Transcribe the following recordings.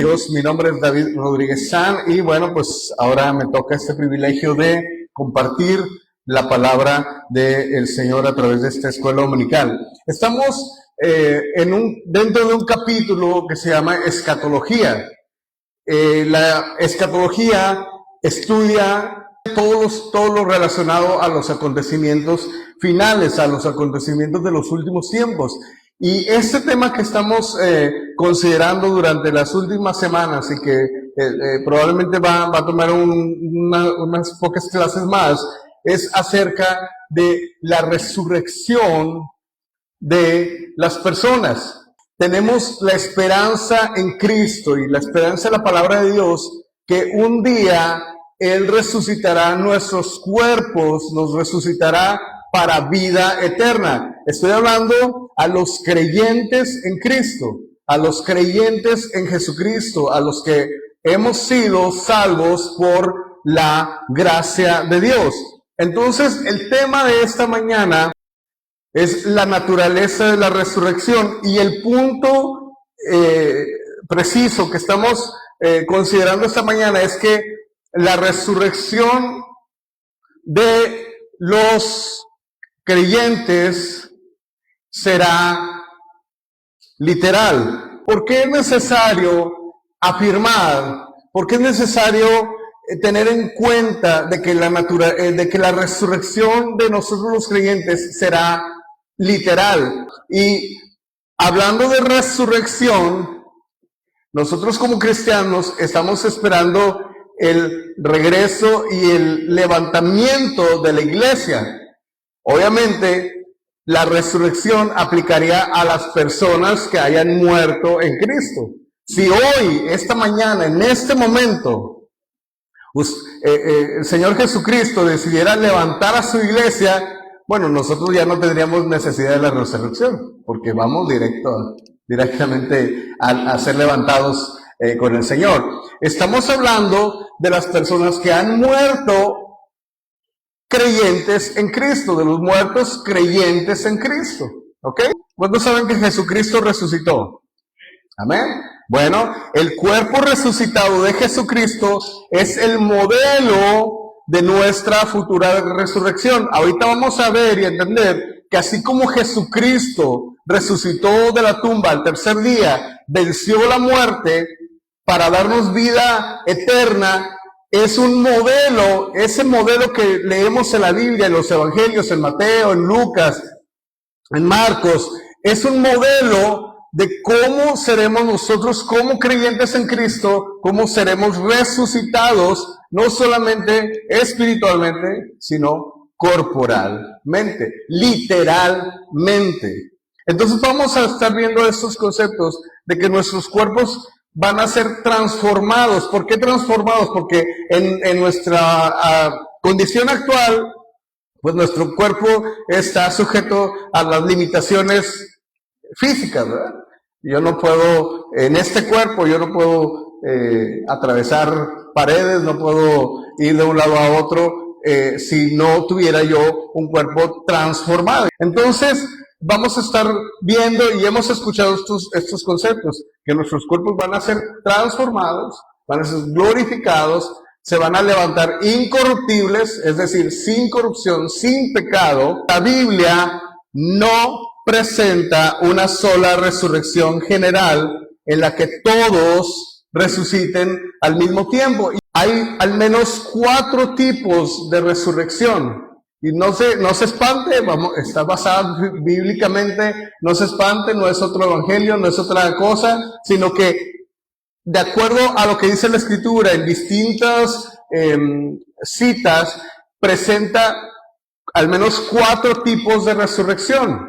Dios, mi nombre es David Rodríguez San y bueno, pues ahora me toca este privilegio de compartir la palabra del Señor a través de esta escuela dominical. Estamos dentro de un capítulo que se llama escatología. La escatología estudia todo lo relacionado a los acontecimientos finales, a los acontecimientos de los últimos tiempos. Y este tema que estamos considerando durante las últimas semanas y que probablemente va a tomar unas pocas clases más, es acerca de la resurrección de las personas. Tenemos la esperanza en Cristo y la esperanza en la palabra de Dios que un día Él resucitará nuestros cuerpos, nos resucitará para vida eterna. Estoy hablando a los creyentes en Cristo, a los creyentes en Jesucristo, a los que hemos sido salvos por la gracia de Dios. Entonces, el tema de esta mañana es la naturaleza de la resurrección y el punto preciso que estamos considerando esta mañana es que la resurrección de los creyentes será literal. ¿Por qué es necesario afirmar? ¿Por qué es necesario tener en cuenta de que la resurrección de nosotros los creyentes será literal? Y hablando de resurrección, nosotros como cristianos estamos esperando el regreso y el levantamiento de la iglesia. Obviamente, la resurrección aplicaría a las personas que hayan muerto en Cristo. Si hoy, esta mañana, en este momento, el Señor Jesucristo decidiera levantar a su iglesia, bueno, nosotros ya no tendríamos necesidad de la resurrección, porque vamos directamente a ser levantados con el Señor. Estamos hablando de las personas que han muerto creyentes en Cristo, de los muertos creyentes en Cristo. ¿Ok? ¿Cuántos saben que Jesucristo resucitó? Amén. Bueno, el cuerpo resucitado de Jesucristo es el modelo de nuestra futura resurrección. Ahorita vamos a ver y entender que así como Jesucristo resucitó de la tumba al tercer día, venció la muerte para darnos vida eterna, es un modelo, ese modelo que leemos en la Biblia, en los evangelios, en Mateo, en Lucas, en Marcos, es un modelo de cómo seremos nosotros como creyentes en Cristo, cómo seremos resucitados, no solamente espiritualmente, sino corporalmente, literalmente. Entonces vamos a estar viendo estos conceptos de que nuestros cuerpos van a ser transformados. ¿Por qué transformados? Porque en nuestra condición actual, pues nuestro cuerpo está sujeto a las limitaciones físicas, ¿verdad? Yo no puedo, en este cuerpo, yo no puedo atravesar paredes, no puedo ir de un lado a otro si no tuviera yo un cuerpo transformado. Entonces, vamos a estar viendo y hemos escuchado estos conceptos, que nuestros cuerpos van a ser transformados, van a ser glorificados, se van a levantar incorruptibles, es decir, sin corrupción, sin pecado. La Biblia no presenta una sola resurrección general en la que todos resuciten al mismo tiempo. Hay al menos 4 tipos de resurrección. Y no se espante, está basada bíblicamente, no se espante, no es otro evangelio, no es otra cosa, sino que de acuerdo a lo que dice la Escritura en distintas citas, presenta al menos 4 tipos de resurrección.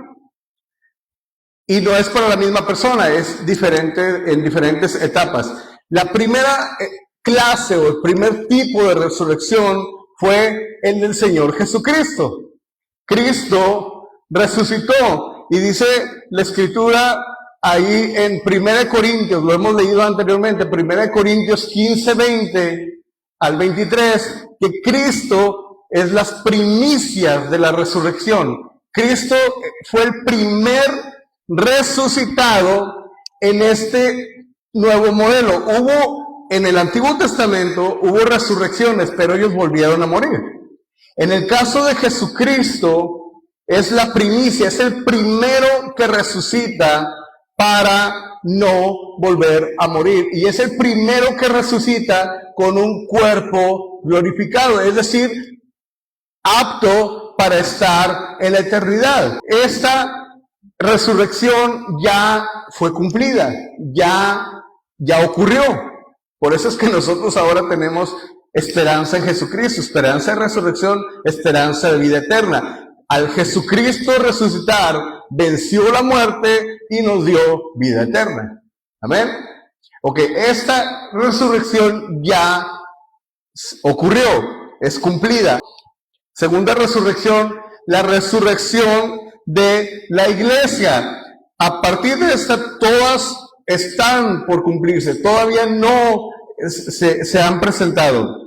Y no es para la misma persona, es diferente en diferentes etapas. La primera clase o el primer tipo de resurrección fue el del Señor Jesucristo. Cristo resucitó y dice la Escritura ahí en 1 Corintios, lo hemos leído anteriormente, 1 Corintios 15, 20 al 23, que Cristo es las primicias de la resurrección. Cristo fue el primer resucitado en este nuevo modelo. En el Antiguo Testamento hubo resurrecciones, pero ellos volvieron a morir. En el caso de Jesucristo, es la primicia, es el primero que resucita para no volver a morir. Y es el primero que resucita con un cuerpo glorificado, es decir, apto para estar en la eternidad. Esta resurrección ya fue cumplida, ya ocurrió. Por eso es que nosotros ahora tenemos esperanza en Jesucristo, esperanza de resurrección, esperanza de vida eterna. Al Jesucristo resucitar, venció la muerte y nos dio vida eterna. Amén. Ok, esta resurrección ya ocurrió, es cumplida. Segunda resurrección, la resurrección de la iglesia. A partir de esta, todas están por cumplirse, todavía no se han presentado.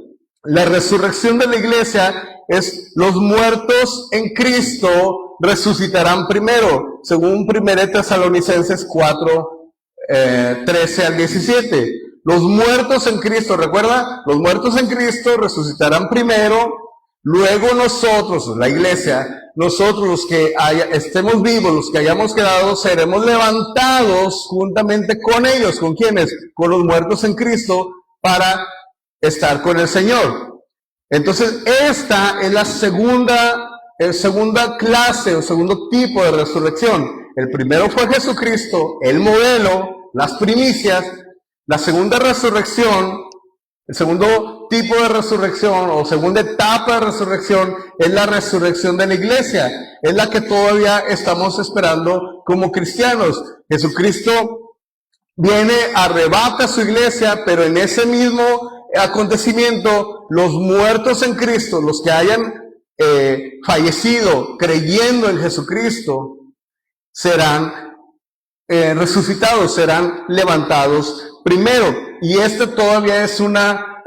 La resurrección de la iglesia es: los muertos en Cristo resucitarán primero, según 1 Tesalonicenses 4, 13 al 17. Los muertos en Cristo, ¿recuerda? Los muertos en Cristo resucitarán primero, luego nosotros, la iglesia, nosotros los que estemos vivos, los que hayamos quedado, seremos levantados juntamente con ellos. ¿Con quiénes? Con los muertos en Cristo, para estar con el Señor. Entonces, esta es la segunda clase o segundo tipo de resurrección. El primero fue Jesucristo, el modelo, las primicias. La segunda resurrección, el segundo tipo de resurrección o segunda etapa de resurrección es la resurrección de la iglesia. Es la que todavía estamos esperando como cristianos. Jesucristo viene, arrebata a su iglesia, pero en ese mismo acontecimiento, los muertos en Cristo, los que hayan fallecido creyendo en Jesucristo, serán resucitados, serán levantados primero. Y esta todavía es una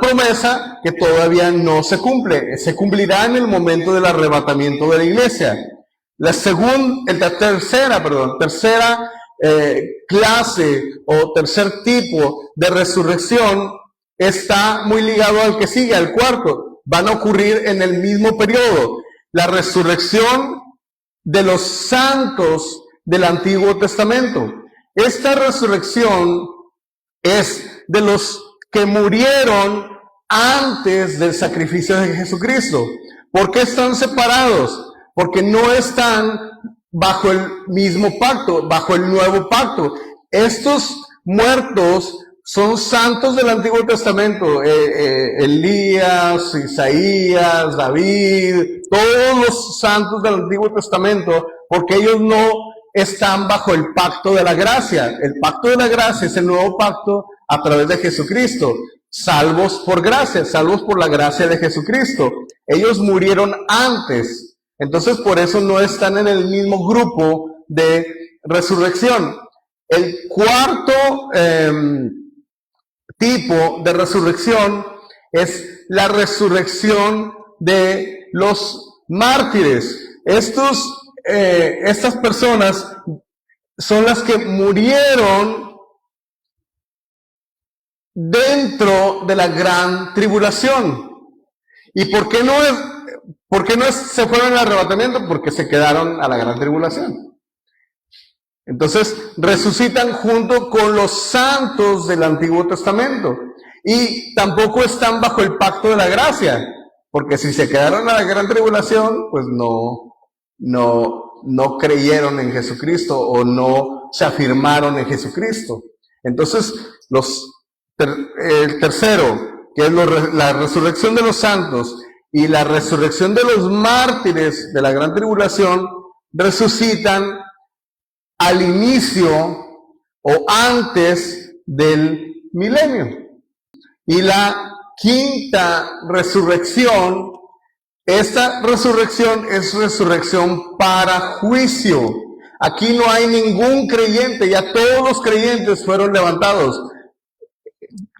promesa que todavía no se cumple. Se cumplirá en el momento del arrebatamiento de la iglesia. La tercera clase o tercer tipo de resurrección está muy ligado al que sigue, al cuarto. Van a ocurrir en el mismo periodo. La resurrección de los santos del Antiguo Testamento. Esta resurrección es de los que murieron antes del sacrificio de Jesucristo. ¿Por qué están separados? Porque no están bajo el mismo pacto, bajo el nuevo pacto. Estos muertos son santos del Antiguo Testamento. Elías, Isaías, David, todos los santos del Antiguo Testamento, porque ellos no están bajo el pacto de la gracia. El pacto de la gracia es el nuevo pacto a través de Jesucristo. Salvos por gracia, salvos por la gracia de Jesucristo. Ellos murieron antes. Entonces, por eso no están en el mismo grupo de resurrección. El cuarto tipo de resurrección es la resurrección de los mártires. Estas personas son las que murieron dentro de la gran tribulación. ¿Y por qué no se fueron al arrebatamiento? Porque se quedaron a la gran tribulación. Entonces resucitan junto con los santos del Antiguo Testamento. Y tampoco están bajo el pacto de la gracia. Porque si se quedaron a la gran tribulación, pues no creyeron en Jesucristo o no se afirmaron en Jesucristo. Entonces, el tercero, que es la resurrección de los santos y la resurrección de los mártires de la gran tribulación, resucitan al inicio o antes del milenio. Y la quinta resurrección, esta resurrección es resurrección para juicio. Aquí no hay ningún creyente, ya todos los creyentes fueron levantados.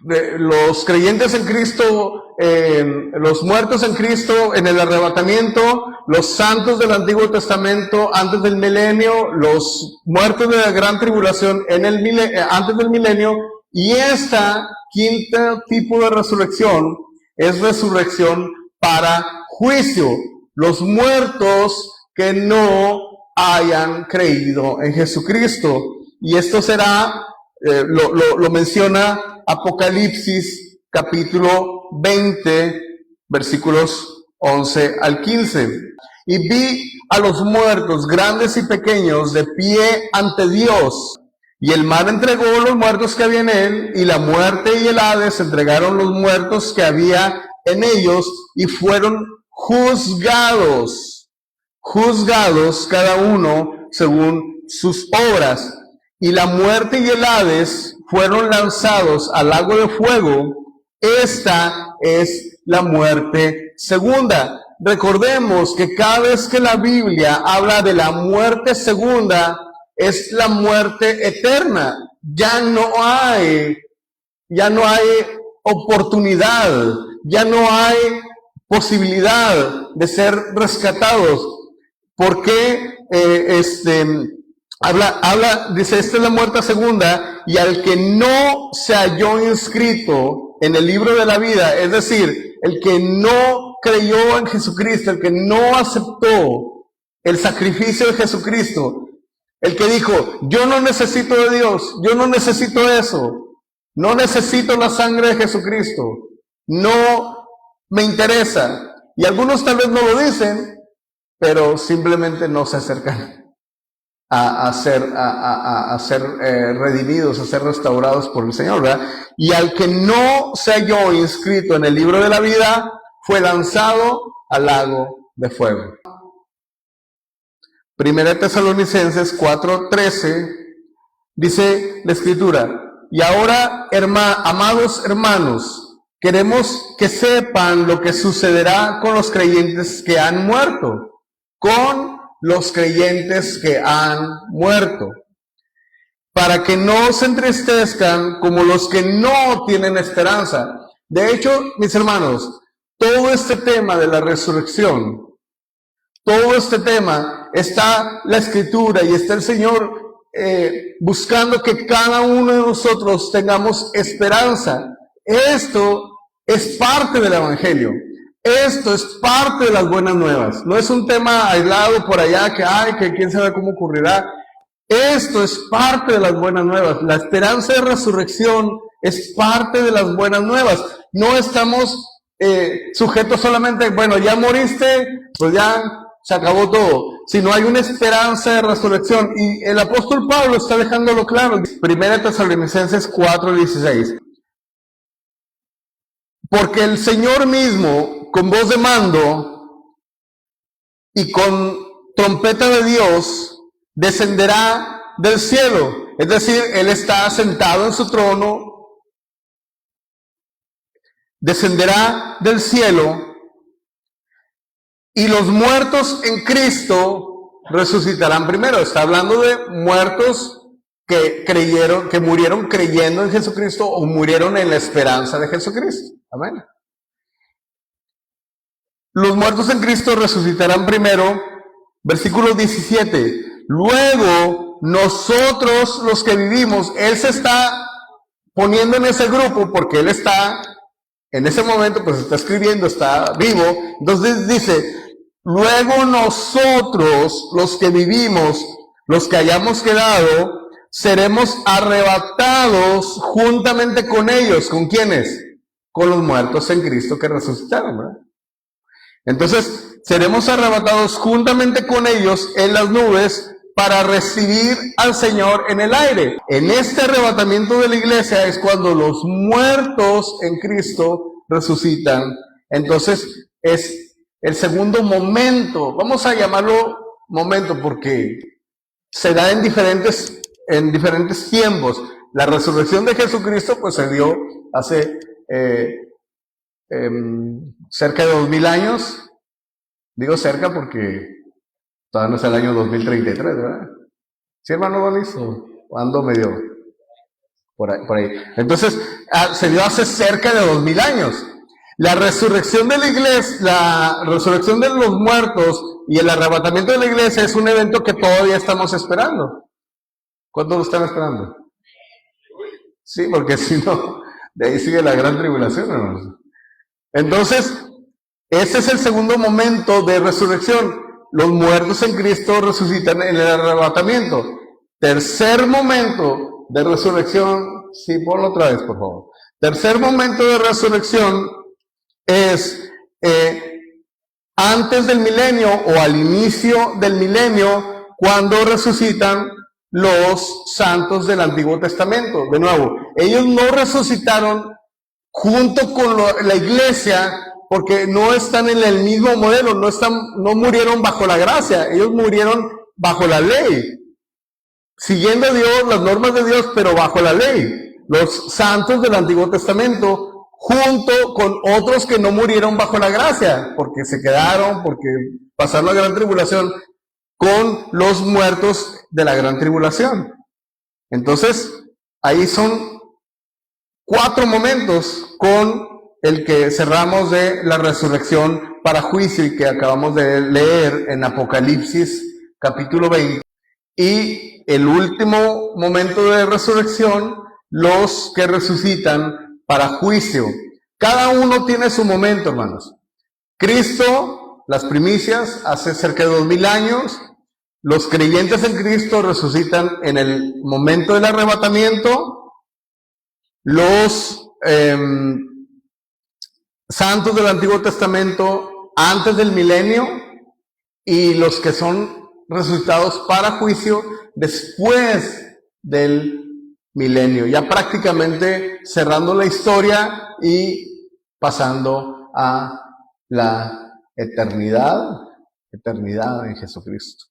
los creyentes en Cristo, los muertos en Cristo en el arrebatamiento, los santos del Antiguo Testamento antes del milenio, los muertos de la gran tribulación antes del milenio, y esta quinta tipo de resurrección es resurrección para juicio. Los muertos que no hayan creído en Jesucristo. Y esto será, lo menciona Apocalipsis capítulo 20, versículos 11 al 15. Y vi a los muertos, grandes y pequeños, de pie ante Dios. Y el mar entregó los muertos que había en él, y la muerte y el Hades entregaron los muertos que había en ellos, y fueron juzgados cada uno según sus obras. Y la muerte y el Hades fueron lanzados al lago de fuego. Esta es la muerte segunda. Recordemos que cada vez que la Biblia habla de la muerte segunda, es la muerte eterna. Ya no hay oportunidad, ya no hay posibilidad de ser rescatados. Porque dice, esta es la muerte segunda, y al que no se halló inscrito en el libro de la vida, es decir, el que no creyó en Jesucristo, el que no aceptó el sacrificio de Jesucristo, el que dijo, yo no necesito de Dios, yo no necesito eso, no necesito la sangre de Jesucristo, no me interesa. Y algunos tal vez no lo dicen, pero simplemente no se acercan a ser redimidos, a ser restaurados por el Señor, ¿verdad? Y al que no se halló inscrito en el libro de la vida, fue lanzado al lago de fuego. Primera Tesalonicenses 4:13 dice la Escritura, y ahora, amados hermanos, queremos que sepan lo que sucederá con los creyentes que han muerto, para que no se entristezcan como los que no tienen esperanza. De hecho, mis hermanos, todo este tema de la resurrección, todo este tema, está la Escritura y está el Señor buscando que cada uno de nosotros tengamos esperanza. Esto es parte del Evangelio. Esto es parte de las buenas nuevas. No es un tema aislado por allá que quién sabe cómo ocurrirá. Esto es parte de las buenas nuevas. La esperanza de resurrección es parte de las buenas nuevas. No estamos sujetos solamente, bueno, ya moriste, pues ya se acabó todo. Sino hay una esperanza de resurrección. Y el apóstol Pablo está dejándolo claro. Primera Tesalonicenses 4:16. Porque el Señor mismo, con voz de mando y con trompeta de Dios, descenderá del cielo. Es decir, Él está sentado en su trono, descenderá del cielo, y los muertos en Cristo resucitarán primero. Está hablando de muertos que murieron creyendo en Jesucristo o murieron en la esperanza de Jesucristo. Amén. Los muertos en Cristo resucitarán primero. Versículo 17. Luego, nosotros los que vivimos, Él se está poniendo en ese grupo porque Él está, en ese momento, pues está escribiendo, está vivo. Entonces dice, luego nosotros los que vivimos, los que hayamos quedado, seremos arrebatados juntamente con ellos. ¿Con quiénes? Con los muertos en Cristo que resucitaron, ¿verdad? Entonces, seremos arrebatados juntamente con ellos en las nubes para recibir al Señor en el aire. En este arrebatamiento de la iglesia es cuando los muertos en Cristo resucitan. Entonces, es el segundo momento. Vamos a llamarlo momento porque se da en diferentes tiempos. La resurrección de Jesucristo pues se dio hace cerca de 2000 años. Digo cerca porque todavía no es el año 2033, ¿verdad? ¿Sí, hermano Donis? ¿O ando medio? por ahí. Entonces, se dio hace cerca de 2000 años. La resurrección de la iglesia, la resurrección de los muertos y el arrebatamiento de la iglesia es un evento que todavía estamos esperando. ¿Cuántos lo están esperando? Sí, porque si no, de ahí sigue la gran tribulación, hermanos. Entonces, ese es el segundo momento de resurrección. Los muertos en Cristo resucitan en el arrebatamiento. Tercer momento de resurrección, sí, ponlo otra vez, por favor. Tercer momento de resurrección es antes del milenio o al inicio del milenio, cuando resucitan los santos del Antiguo Testamento. De nuevo, ellos no resucitaron junto con la iglesia porque no están en el mismo modelo, no murieron bajo la gracia, ellos murieron bajo la ley, siguiendo a Dios, las normas de Dios, pero bajo la ley. Los santos del Antiguo Testamento, junto con otros que no murieron bajo la gracia, porque se quedaron, porque pasaron la gran tribulación, con los muertos de la gran tribulación. Entonces, ahí son 4 momentos con el que cerramos de la resurrección para juicio y que acabamos de leer en Apocalipsis capítulo 20. Y el último momento de resurrección, los que resucitan para juicio. Cada uno tiene su momento, hermanos. Cristo, las primicias, hace cerca de 2000 años. Los creyentes en Cristo resucitan en el momento del arrebatamiento. Los santos del Antiguo Testamento antes del milenio. Y los que son resucitados para juicio después del milenio, ya prácticamente cerrando la historia y pasando a la eternidad en Jesucristo.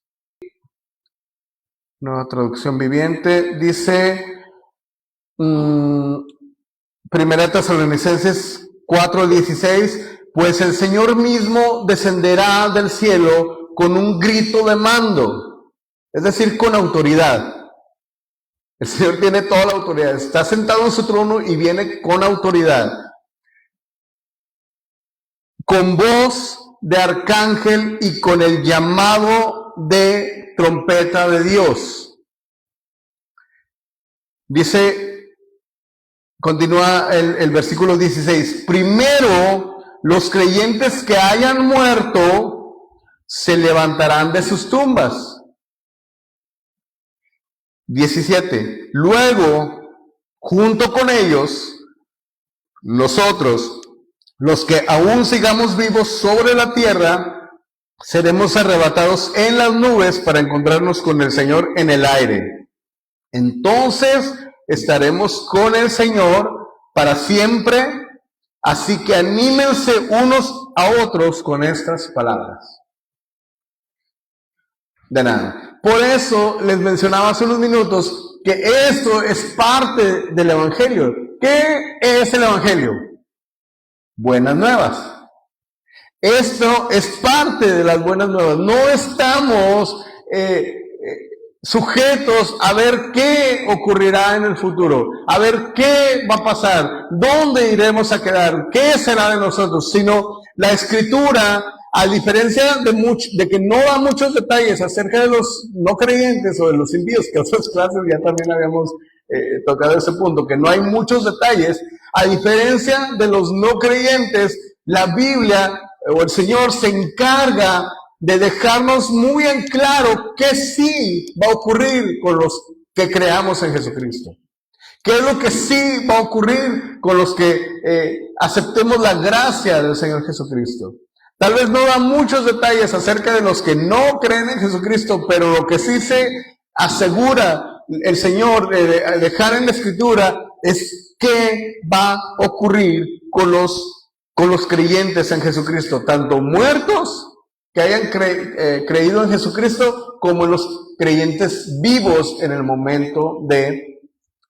Nueva traducción viviente dice, Primera Tesalonicenses 4:16, pues el Señor mismo descenderá del cielo con un grito de mando, es decir, con autoridad. El Señor tiene toda la autoridad, está sentado en su trono y viene con autoridad. Con voz de arcángel y con el llamado de trompeta de Dios. Dice, continúa el versículo 16, primero los creyentes que hayan muerto se levantarán de sus tumbas. 17. Luego, junto con ellos, nosotros, los que aún sigamos vivos sobre la tierra, seremos arrebatados en las nubes para encontrarnos con el Señor en el aire. Entonces estaremos con el Señor para siempre, así que anímense unos a otros con estas palabras. De nada. Por eso les mencionaba hace unos minutos que esto es parte del Evangelio. ¿Qué es el Evangelio? Buenas nuevas. Esto es parte de las buenas nuevas. No estamos sujetos a ver qué ocurrirá en el futuro, a ver qué va a pasar, dónde iremos a quedar, qué será de nosotros, sino la Escritura, a diferencia de que no da muchos detalles acerca de los no creyentes o de los impíos, que otras clases ya también habíamos tocado ese punto, que no hay muchos detalles, a diferencia de los no creyentes, la Biblia o el Señor se encarga de dejarnos muy en claro que sí va a ocurrir con los que creamos en Jesucristo. ¿Qué es lo que sí va a ocurrir con los que aceptemos la gracia del Señor Jesucristo? Tal vez no da muchos detalles acerca de los que no creen en Jesucristo, pero lo que sí se asegura el Señor de dejar en la Escritura es qué va a ocurrir con los creyentes en Jesucristo, tanto muertos que hayan creído en Jesucristo, como los creyentes vivos en el momento de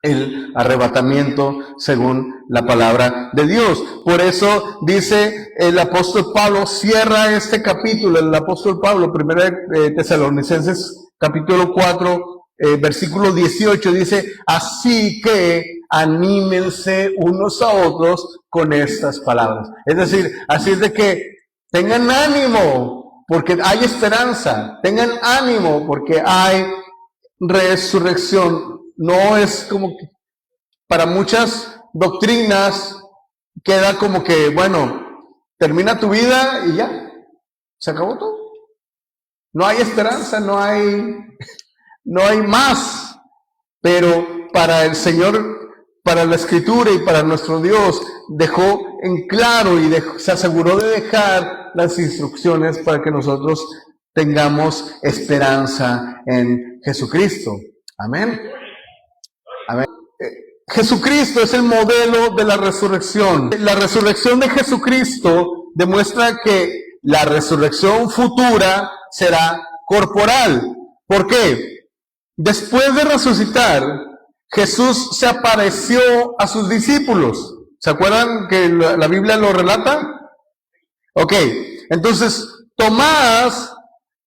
el arrebatamiento según la palabra de Dios. Por eso dice el apóstol Pablo, cierra este capítulo, el apóstol Pablo, 1 Tesalonicenses capítulo 4, versículo 18 dice, así que anímense unos a otros con estas palabras. Es decir, así es de que tengan ánimo, porque hay esperanza. Tengan ánimo, porque hay resurrección. No es como que para muchas doctrinas queda como que, bueno, termina tu vida y ya, se acabó todo. No hay esperanza, no hay más. Pero para el Señor, para la Escritura y para nuestro Dios, dejó en claro y se aseguró de dejar las instrucciones para que nosotros tengamos esperanza en Jesucristo. Amén. Amén. Jesucristo es el modelo de la resurrección. La resurrección de Jesucristo demuestra que la resurrección futura será corporal. ¿Por qué? Después de resucitar, Jesús se apareció a sus discípulos. ¿Se acuerdan que la Biblia lo relata? Ok, entonces Tomás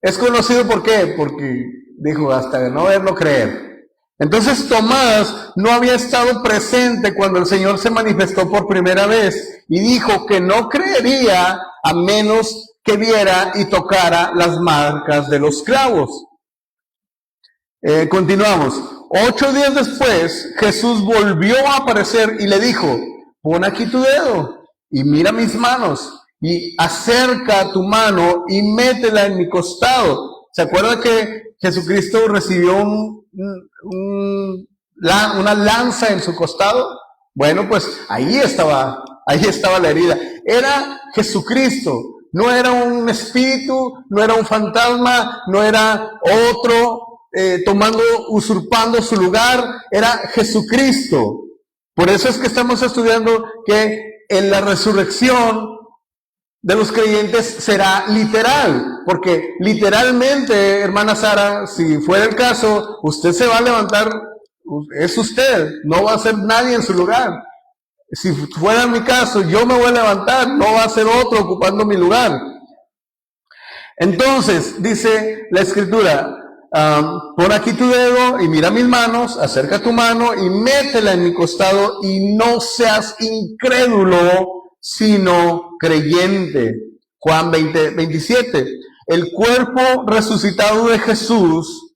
es conocido ¿por qué? Porque dijo, hasta de no verlo creer. Entonces Tomás no había estado presente cuando el Señor se manifestó por primera vez y dijo que no creería a menos que viera y tocara las marcas de los clavos. Continuamos. 8 días después, Jesús volvió a aparecer y le dijo, pon aquí tu dedo y mira mis manos y acerca tu mano y métela en mi costado. ¿Se acuerda que Jesucristo recibió una lanza en su costado? Bueno, pues ahí estaba la herida. Era Jesucristo, no era un espíritu, no era un fantasma, no era otro usurpando su lugar, era Jesucristo. Por eso es que estamos estudiando que en la resurrección de los creyentes será literal, porque literalmente, hermana Sara, si fuera el caso, usted se va a levantar, es usted, no va a ser nadie en su lugar. Si fuera mi caso, yo me voy a levantar, no va a ser otro ocupando mi lugar. Entonces, dice la Escritura, pon aquí tu dedo y mira mis manos, acerca tu mano y métela en mi costado y no seas incrédulo, sino creyente. Juan 20:27. El cuerpo resucitado de Jesús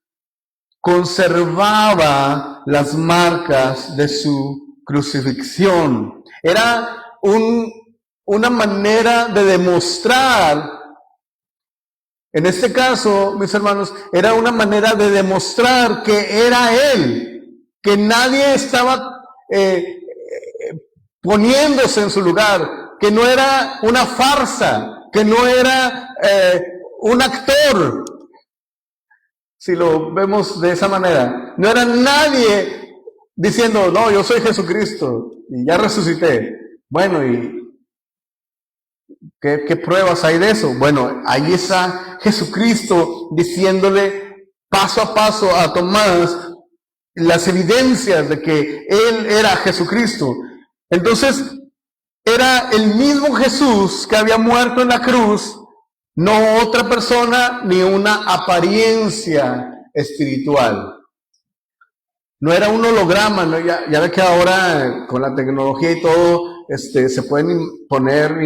conservaba las marcas de su crucifixión. Era una manera de demostrar, en este caso, mis hermanos, era una manera de demostrar que era Él, que nadie estaba poniéndose en su lugar, que no era una farsa, que no era un actor, si lo vemos de esa manera. No era nadie diciendo, no, yo soy Jesucristo y ya resucité. Bueno, ¿y qué pruebas hay de eso? Bueno, ahí está Jesucristo diciéndole paso a paso a Tomás las evidencias de que Él era Jesucristo. Entonces, era el mismo Jesús que había muerto en la cruz, no otra persona ni una apariencia espiritual. No era un holograma, ¿no? Ya ve que ahora con la tecnología y todo, se pueden poner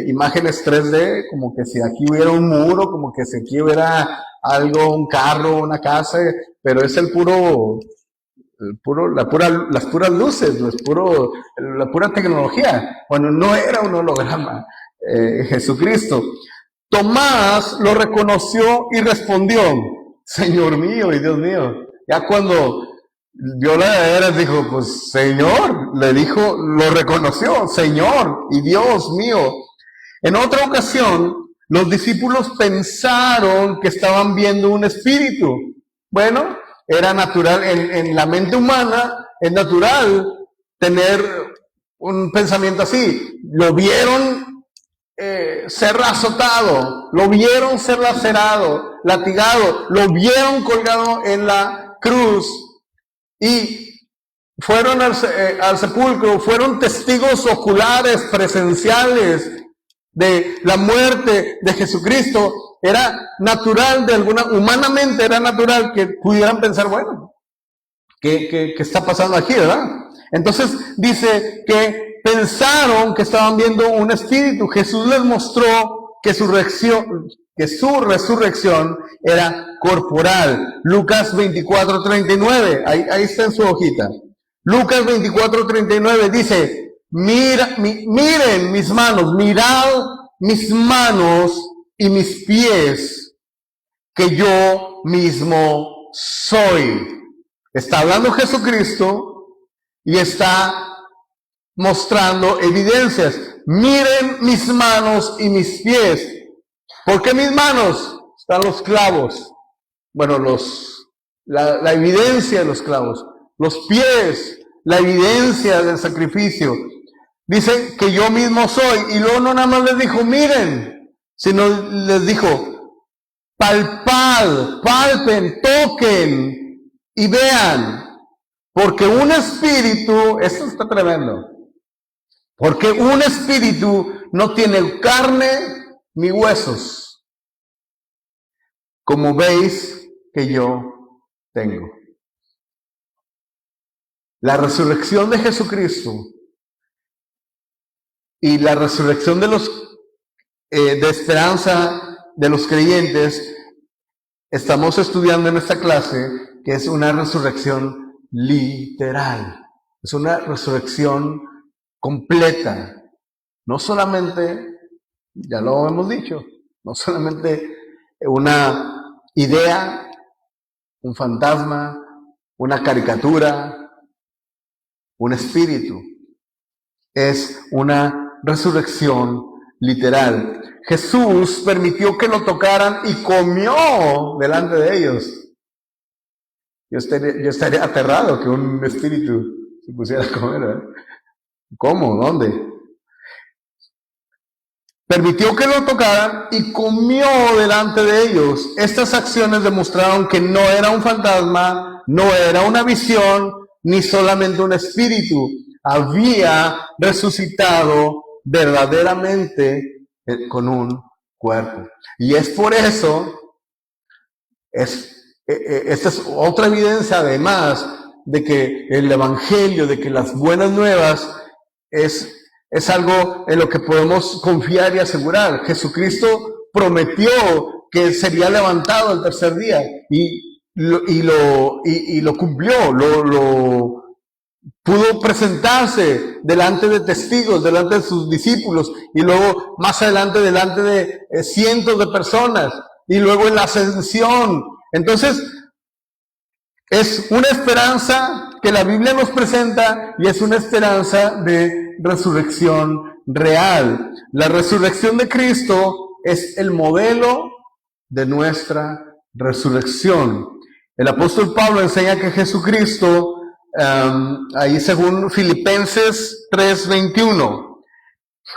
imágenes 3D, como que si aquí hubiera un muro, como que si aquí hubiera algo, un carro, una casa, pero es las puras luces, la pura tecnología. Bueno, no era un holograma, Jesucristo. Tomás lo reconoció y respondió, Señor mío y Dios mío. Ya cuando vio la de veras, dijo, pues Señor, le dijo, lo reconoció, Señor y Dios mío. En otra ocasión, los discípulos pensaron que estaban viendo un espíritu. Bueno, era natural, en la mente humana, es natural tener un pensamiento así. Lo vieron ser azotado, lo vieron ser lacerado, latigado, lo vieron colgado en la cruz y fueron al sepulcro, fueron testigos oculares, presenciales de la muerte de Jesucristo. Era natural, humanamente era natural que pudieran pensar, bueno, ¿Qué está pasando aquí, verdad? Entonces dice que pensaron que estaban viendo un espíritu. Jesús les mostró que su resurrección era corporal. Lucas 24:39, ahí está en su hojita. Lucas 24:39 dice, miren mis manos, mirad mis manos y mis pies, que yo mismo soy. Está hablando Jesucristo y está mostrando evidencias. Miren mis manos y mis pies. ¿Por qué mis manos? Están los clavos. Bueno, la evidencia de los clavos. Los pies, la evidencia del sacrificio. Dice que yo mismo soy. Y luego no nada más les dijo, miren, sino les dijo, palpad, palpen, toquen y vean. Porque un espíritu, esto está tremendo, porque un espíritu no tiene carne ni huesos, como veis que yo tengo. La resurrección de Jesucristo y la resurrección de de esperanza de los creyentes, estamos estudiando en esta clase que es una resurrección literal, es una resurrección completa, no solamente, ya lo hemos dicho, no solamente una idea, un fantasma, una caricatura, un espíritu, es una resurrección literal. Jesús permitió que lo tocaran y comió delante de ellos. Yo estaría aterrado que un espíritu se pusiera a comer, ¿verdad? ¿Cómo? ¿Dónde? Permitió que lo tocaran y comió delante de ellos. Estas acciones demostraron que no era un fantasma, no era una visión, ni solamente un espíritu. Había resucitado verdaderamente con un cuerpo. Y es por eso, esta es otra evidencia además de que el evangelio, de que las buenas nuevas es algo en lo que podemos confiar y asegurar. Jesucristo prometió que sería levantado el tercer día y lo cumplió, pudo presentarse delante de testigos, delante de sus discípulos y luego más adelante delante de cientos de personas y luego en la ascensión. Entonces, es una esperanza que la Biblia nos presenta y es una esperanza de resurrección real. La resurrección de Cristo es el modelo de nuestra resurrección. El apóstol Pablo enseña que Jesucristo, ahí según Filipenses 3:21,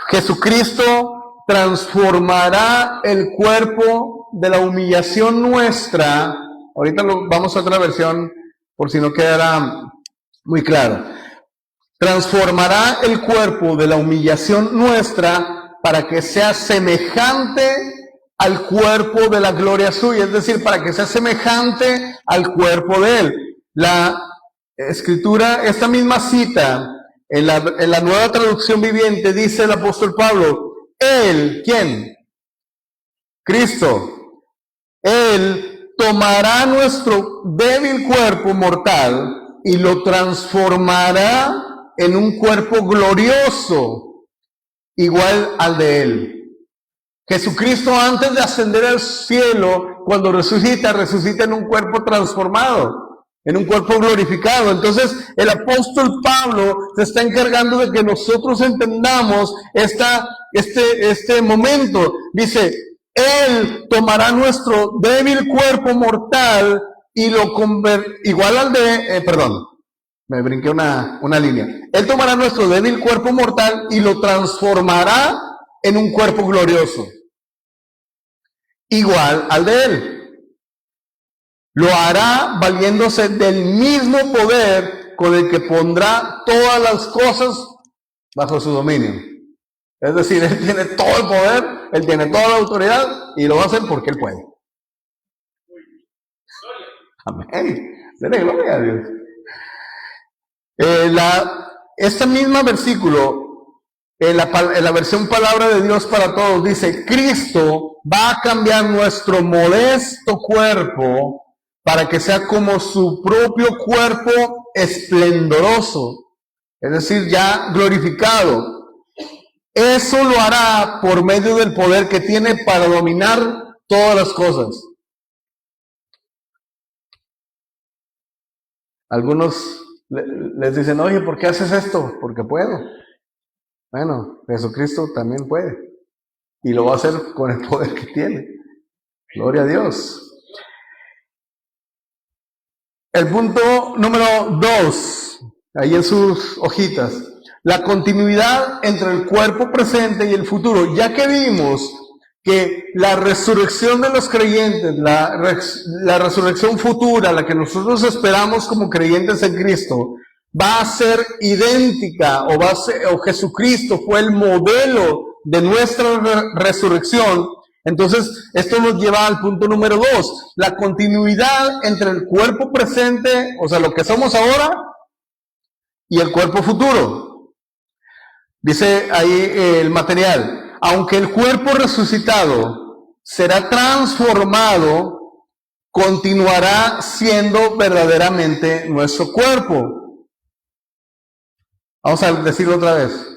Jesucristo transformará el cuerpo de la humillación nuestra. Ahorita vamos a otra versión por si no quedara muy claro. Transformará el cuerpo de la humillación nuestra para que sea semejante al cuerpo de la gloria suya, es decir, para que sea semejante al cuerpo de Él. La Escritura, esta misma cita, en la Nueva Traducción Viviente, dice el apóstol Pablo, Él, ¿quién? Cristo. Él tomará nuestro débil cuerpo mortal y lo transformará en un cuerpo glorioso, igual al de Él. Jesucristo, antes de ascender al cielo, cuando resucita este en un cuerpo transformado, en un cuerpo glorificado. Entonces, el apóstol Pablo se está encargando de que nosotros entendamos este momento. Dice, Él tomará nuestro débil cuerpo mortal y lo igual al de, me brinqué una línea. Él tomará nuestro débil cuerpo mortal y lo transformará en un cuerpo glorioso, igual al de Él. Lo hará valiéndose del mismo poder con el que pondrá todas las cosas bajo su dominio. Es decir, Él tiene todo el poder, Él tiene toda la autoridad y lo va a hacer porque Él puede. Amén. Denle gloria a Dios. Este mismo versículo, en la versión Palabra de Dios para Todos, dice: Cristo va a cambiar nuestro modesto cuerpo para que sea como su propio cuerpo esplendoroso, es decir, ya glorificado. Eso lo hará por medio del poder que tiene para dominar todas las cosas. Algunos les dicen: oye, ¿por qué haces esto? Porque puedo. Bueno, Jesucristo también puede. Y lo va a hacer con el poder que tiene. Gloria a Dios. El punto número 2, ahí en sus hojitas. La continuidad entre el cuerpo presente y el futuro. Ya que vimos que la resurrección de los creyentes, la resurrección futura, la que nosotros esperamos como creyentes en Cristo, va a ser idéntica, o Jesucristo fue el modelo de nuestra resurrección. Entonces, esto nos lleva al punto número 2, la continuidad entre el cuerpo presente, o sea, lo que somos ahora, y el cuerpo futuro. Dice ahí el material: aunque el cuerpo resucitado será transformado, continuará siendo verdaderamente nuestro cuerpo. Vamos a decirlo otra vez.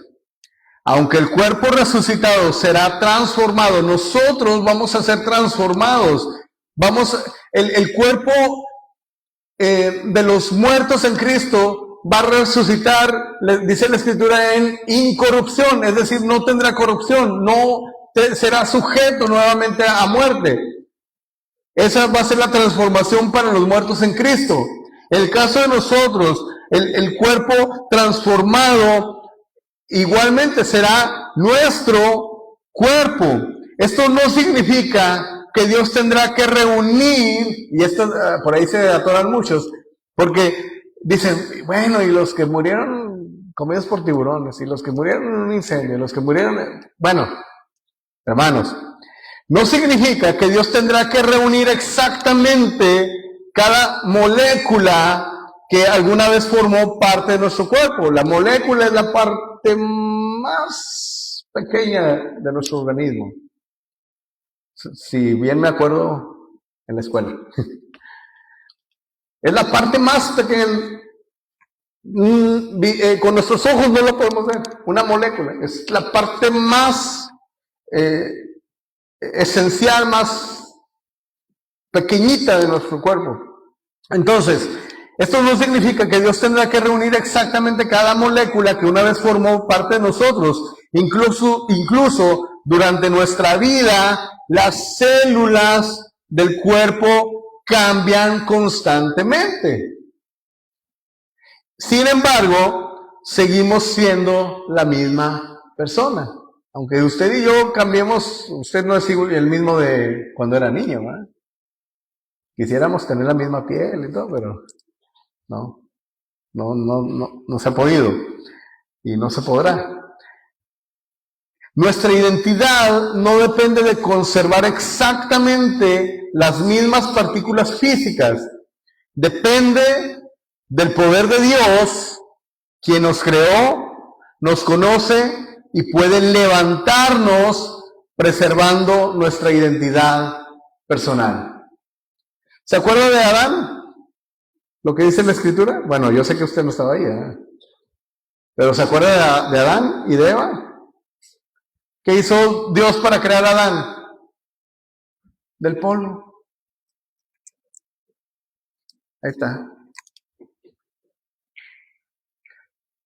Aunque el cuerpo resucitado será transformado, nosotros vamos a ser transformados. El cuerpo de los muertos en Cristo va a resucitar, dice la Escritura, en incorrupción, es decir, no tendrá corrupción, no será sujeto nuevamente a muerte. Esa va a ser la transformación para los muertos en Cristo. El caso de nosotros, el cuerpo transformado, igualmente será nuestro cuerpo. Esto no significa que Dios tendrá que reunir, y esto por ahí se atoran muchos, porque dicen: bueno, y los que murieron comidos por tiburones, y los que murieron en un incendio, los que murieron... Bueno, hermanos, no significa que Dios tendrá que reunir exactamente cada molécula que alguna vez formó parte de nuestro cuerpo. La molécula es la parte más pequeña de nuestro organismo. Si bien me acuerdo en la escuela. Es la parte más pequeña. Con nuestros ojos no lo podemos ver. Una molécula es la parte más esencial, más pequeñita de nuestro cuerpo. Entonces, esto no significa que Dios tendrá que reunir exactamente cada molécula que una vez formó parte de nosotros. Incluso durante nuestra vida, las células del cuerpo cambian constantemente. Sin embargo, seguimos siendo la misma persona. Aunque usted y yo cambiemos, usted no es el mismo de cuando era niño, ¿verdad? Quisiéramos tener la misma piel y todo, pero no se ha podido y no se podrá. Nuestra identidad no depende de conservar exactamente las mismas partículas físicas. Depende del poder de Dios, quien nos creó, nos conoce y puede levantarnos preservando nuestra identidad personal. ¿Se acuerda de Adán? Lo que dice la Escritura. Bueno, yo sé que usted no estaba ahí, ¿eh? Pero ¿se acuerda de Adán y de Eva? ¿Qué hizo Dios para crear a Adán? Del polvo. Ahí está.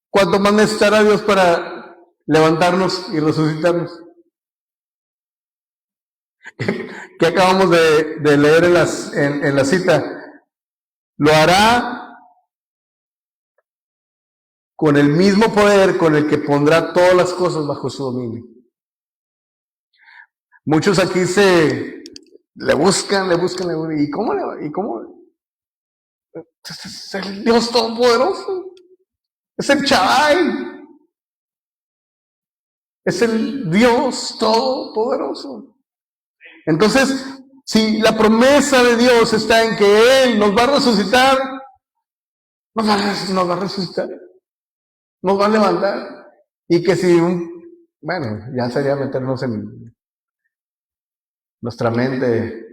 ¿Cuánto más necesitará Dios para levantarnos y resucitarnos? Que acabamos de leer en la cita. Lo hará con el mismo poder con el que pondrá todas las cosas bajo su dominio. Muchos aquí le buscan, ¿y cómo? Es el Dios Todopoderoso. Es el Shaddai. Es el Dios Todopoderoso. Entonces, si la promesa de Dios está en que Él nos va a resucitar, nos va a resucitar. nos va a levantar. Y que si bueno, ya sería meternos en nuestra mente,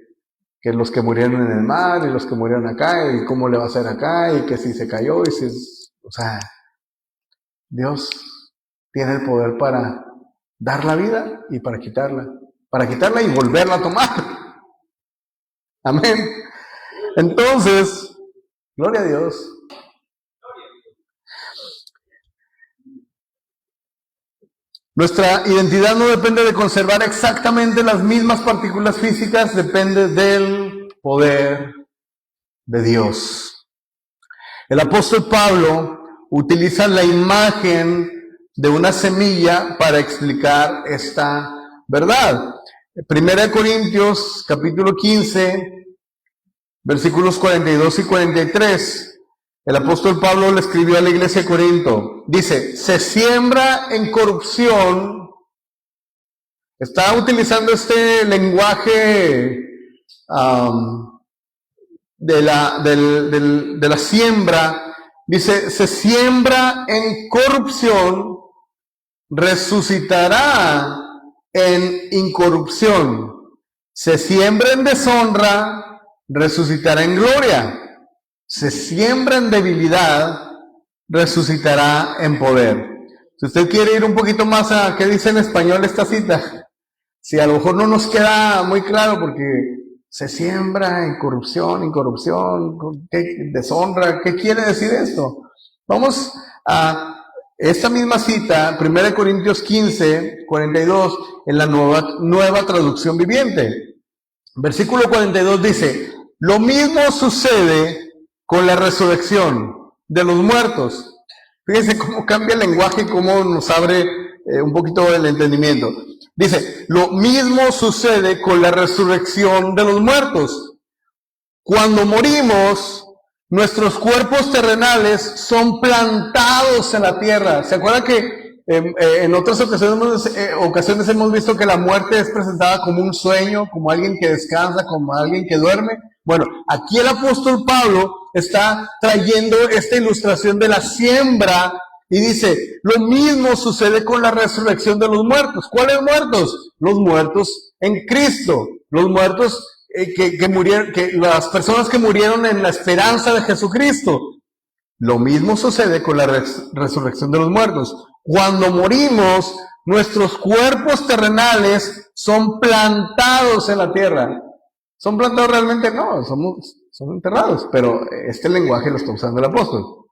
que los que murieron en el mar y los que murieron acá, y cómo le va a hacer acá, y que si se cayó, y si, o sea, Dios tiene el poder para dar la vida y para quitarla y volverla a tomar. Amén. Entonces, gloria a Dios. Nuestra identidad no depende de conservar exactamente las mismas partículas físicas, depende del poder de Dios. El apóstol Pablo utiliza la imagen de una semilla para explicar esta verdad. 1 Corintios capítulo 15, versículos 42 y 43. El apóstol Pablo le escribió a la iglesia de Corinto. Dice, se siembra en corrupción. Está utilizando este lenguaje de la siembra. Dice, se siembra en corrupción, resucitará en incorrupción. Se siembra en deshonra, resucitará en gloria. Se siembra en debilidad, resucitará en poder. Si usted quiere ir un poquito más a qué dice en español esta cita, si a lo mejor no nos queda muy claro porque se siembra en corrupción, incorrupción, deshonra, ¿qué quiere decir esto? Vamos a esta misma cita, 1 Corintios 15, 42, en la nueva traducción viviente. Versículo 42 dice, lo mismo sucede con la resurrección de los muertos. Fíjense cómo cambia el lenguaje y cómo nos abre un poquito el entendimiento. Dice, lo mismo sucede con la resurrección de los muertos. Cuando morimos, nuestros cuerpos terrenales son plantados en la tierra. ¿Se acuerdan que en otras ocasiones hemos visto que la muerte es presentada como un sueño, como alguien que descansa, como alguien que duerme? Bueno, aquí el apóstol Pablo está trayendo esta ilustración de la siembra y dice, lo mismo sucede con la resurrección de los muertos. ¿Cuáles muertos? Los muertos en Cristo, los muertos que murieron, las personas que murieron en la esperanza de Jesucristo. Lo mismo sucede con la resurrección de los muertos. Cuando morimos, nuestros cuerpos terrenales son plantados en la tierra. ¿Son plantados realmente? No, son enterrados, pero este lenguaje lo está usando el apóstol.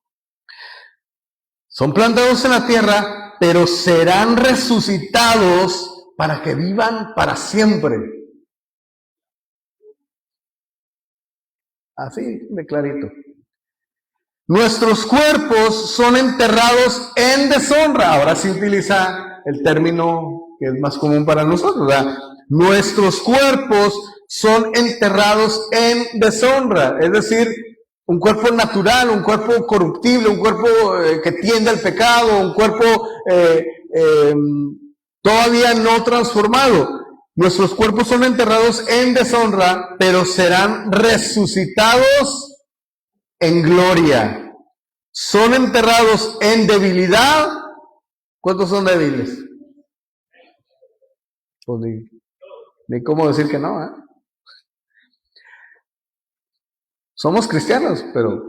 Son plantados en la tierra, pero serán resucitados para que vivan para siempre. Así de clarito. Nuestros cuerpos son enterrados en deshonra. Ahora sí utiliza el término que es más común para nosotros, ¿verdad? Nuestros cuerpos son enterrados en deshonra, es decir, un cuerpo natural, un cuerpo corruptible, un cuerpo que tiende al pecado, un cuerpo todavía no transformado. Nuestros cuerpos son enterrados en deshonra, pero serán resucitados en gloria. Son enterrados en debilidad. ¿Cuántos son débiles? Pues ni cómo decir que no, ¿eh? Somos cristianos, pero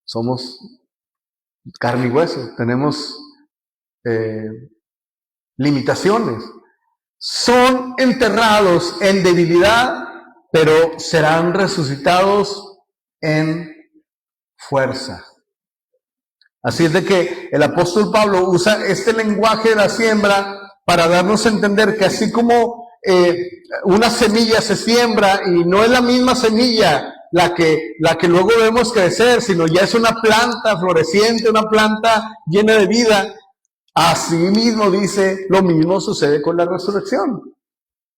somos carne y hueso. Tenemos limitaciones. Son enterrados en debilidad, pero serán resucitados en fuerza. Así es de que el apóstol Pablo usa este lenguaje de la siembra para darnos a entender que así como una semilla se siembra y no es la misma semilla la que luego vemos crecer, sino ya es una planta floreciente, una planta llena de vida. Así mismo dice, lo mismo sucede con la resurrección.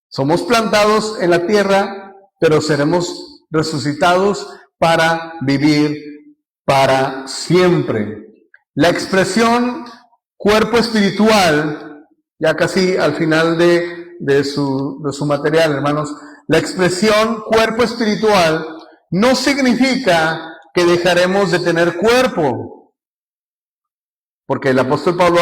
Somos plantados en la tierra, pero seremos resucitados para vivir para siempre. La expresión cuerpo espiritual, ya casi al final de su material, hermanos, la expresión cuerpo espiritual no significa que dejaremos de tener cuerpo. porque el apóstol Pablo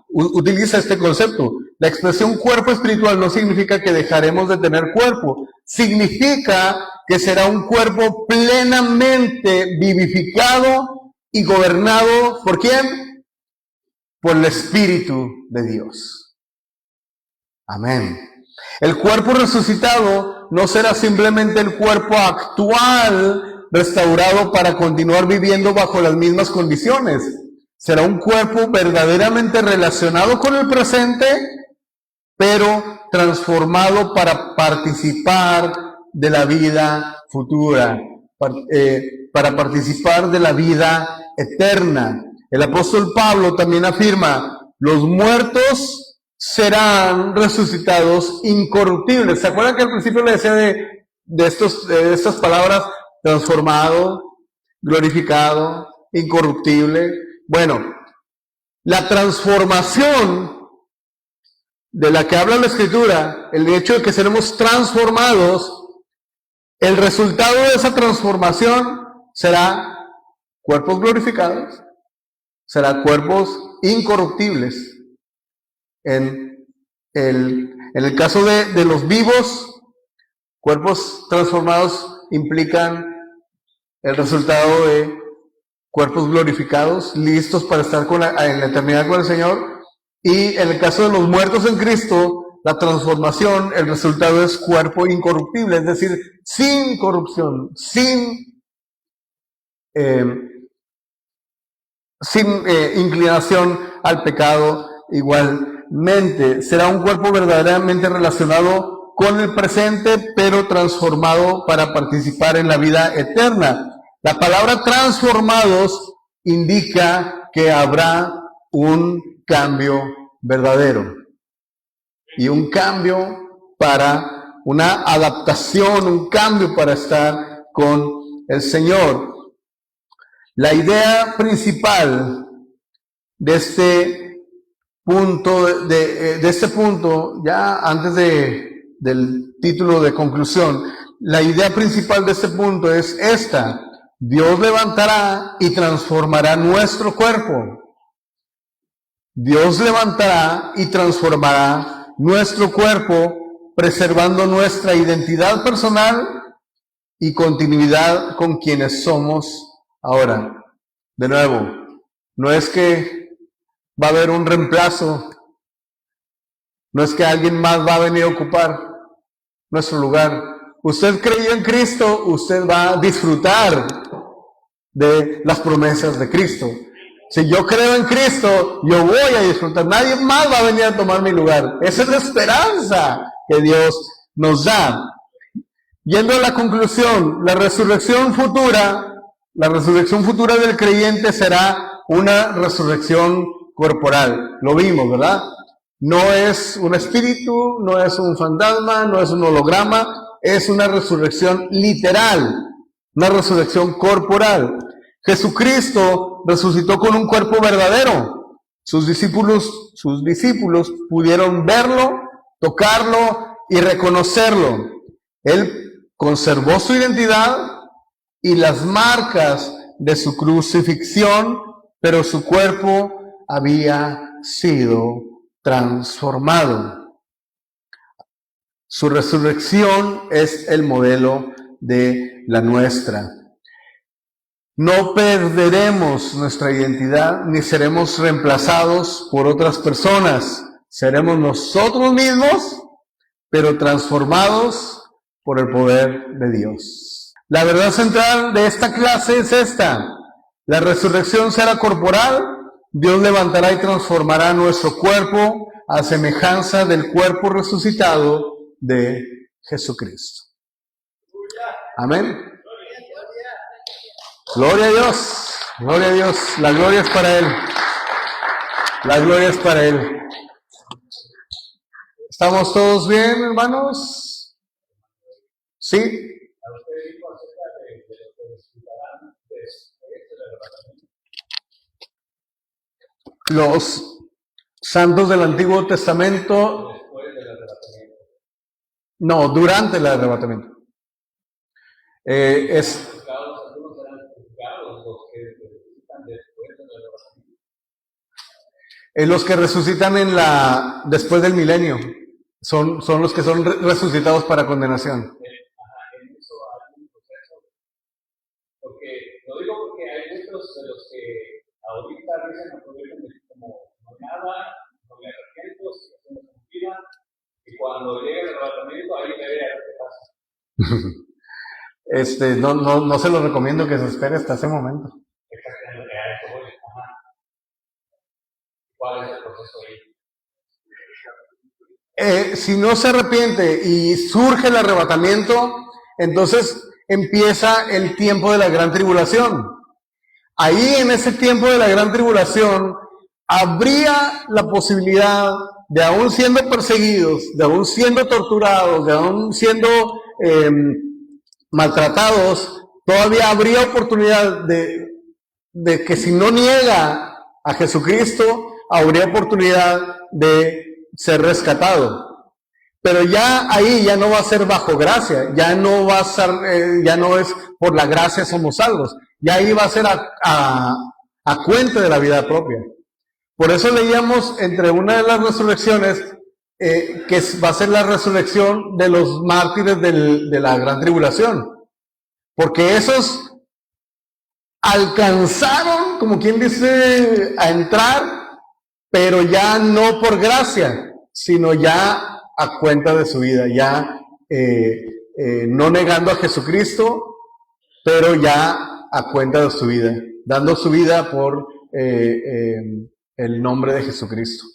utiliza este concepto. La expresión cuerpo espiritual no significa que dejaremos de tener cuerpo, significa que será un cuerpo plenamente vivificado y gobernado, ¿por quién? Por el Espíritu de Dios. Amén. El cuerpo resucitado no será simplemente el cuerpo actual restaurado para continuar viviendo bajo las mismas condiciones. Será un cuerpo verdaderamente relacionado con el presente, pero transformado para participar de la vida futura, para participar de la vida eterna. El apóstol Pablo también afirma, los muertos serán resucitados incorruptibles. ¿Se acuerdan que al principio le decía de estas palabras? Transformado, glorificado, incorruptible. Bueno, la transformación de la que habla la Escritura, el hecho de que seremos transformados, el resultado de esa transformación será cuerpos glorificados, será cuerpos incorruptibles. En el caso de los vivos, cuerpos transformados implican el resultado de cuerpos glorificados, listos para estar en la eternidad con el Señor. Y en el caso de los muertos en Cristo, la transformación, el resultado es cuerpo incorruptible, es decir, sin corrupción, sin inclinación al pecado. Igualmente, será un cuerpo verdaderamente relacionado con el presente, pero transformado para participar en la vida eterna. La palabra transformados indica que habrá un cambio verdadero y un cambio para una adaptación, un cambio para estar con el Señor. La idea principal de este punto, ya antes del título de conclusión, la idea principal de este punto es esta: Dios levantará y transformará nuestro cuerpo. Dios levantará y transformará nuestro cuerpo, preservando nuestra identidad personal y continuidad con quienes somos ahora. De nuevo, no es que va a haber un reemplazo, no es que alguien más va a venir a ocupar nuestro lugar. Usted creyó en Cristo, usted va a disfrutar de las promesas de Cristo. Si yo creo en Cristo, yo voy a disfrutar. Nadie más va a venir a tomar mi lugar. Esa es la esperanza que Dios nos da. Yendo a la conclusión, la resurrección futura del creyente será una resurrección corporal. Lo vimos, ¿verdad? No es un espíritu, no es un fantasma, no es un holograma, es una resurrección literal, una resurrección corporal. Jesucristo resucitó con un cuerpo verdadero. Sus discípulos pudieron verlo, tocarlo y reconocerlo. Él conservó su identidad y las marcas de su crucifixión, pero su cuerpo había sido transformado. Su resurrección es el modelo de la nuestra. No perderemos nuestra identidad ni seremos reemplazados por otras personas. Seremos nosotros mismos, pero transformados por el poder de Dios. La verdad central de esta clase es esta: la resurrección será corporal. Dios levantará y transformará nuestro cuerpo a semejanza del cuerpo resucitado de Jesucristo. Amén. Gloria a Dios, gloria a Dios. La gloria es para Él. La gloria es para Él. ¿Estamos todos bien, hermanos? ¿Sí? Los santos del Antiguo Testamento, no, durante el arrebatamiento. Los que resucitan después del milenio. Son los que son resucitados para condenación. En eso hay un proceso. Porque, lo digo porque hay muchos de los que ahorita dicen como no nada, no me arrepiento, si hacemos mi vida, y cuando llega el arrebatamiento, ahí veré a ver qué pasa. No se lo recomiendo que se espere hasta ese momento. Exactamente, a eso voy. ¿Cuál es el proceso ahí? Si no se arrepiente y surge el arrebatamiento, entonces empieza el tiempo de la gran tribulación. Ahí en ese tiempo de la gran tribulación habría la posibilidad de, aún siendo perseguidos, de aún siendo torturados, de aún siendo maltratados, todavía habría oportunidad de que si no niega a Jesucristo, habría oportunidad de ser rescatado. Pero ya ahí ya no va a ser bajo gracia, ya no va a ser, ya no es por la gracia somos salvos, ya ahí va a ser a cuenta de la vida propia. Por eso leíamos entre una de las resurrecciones que va a ser la resurrección de los mártires de la gran tribulación, porque esos alcanzaron, como quien dice, a entrar, pero ya no por gracia, sino ya a cuenta de su vida, ya no negando a Jesucristo, pero ya a cuenta de su vida, dando su vida por el nombre de Jesucristo.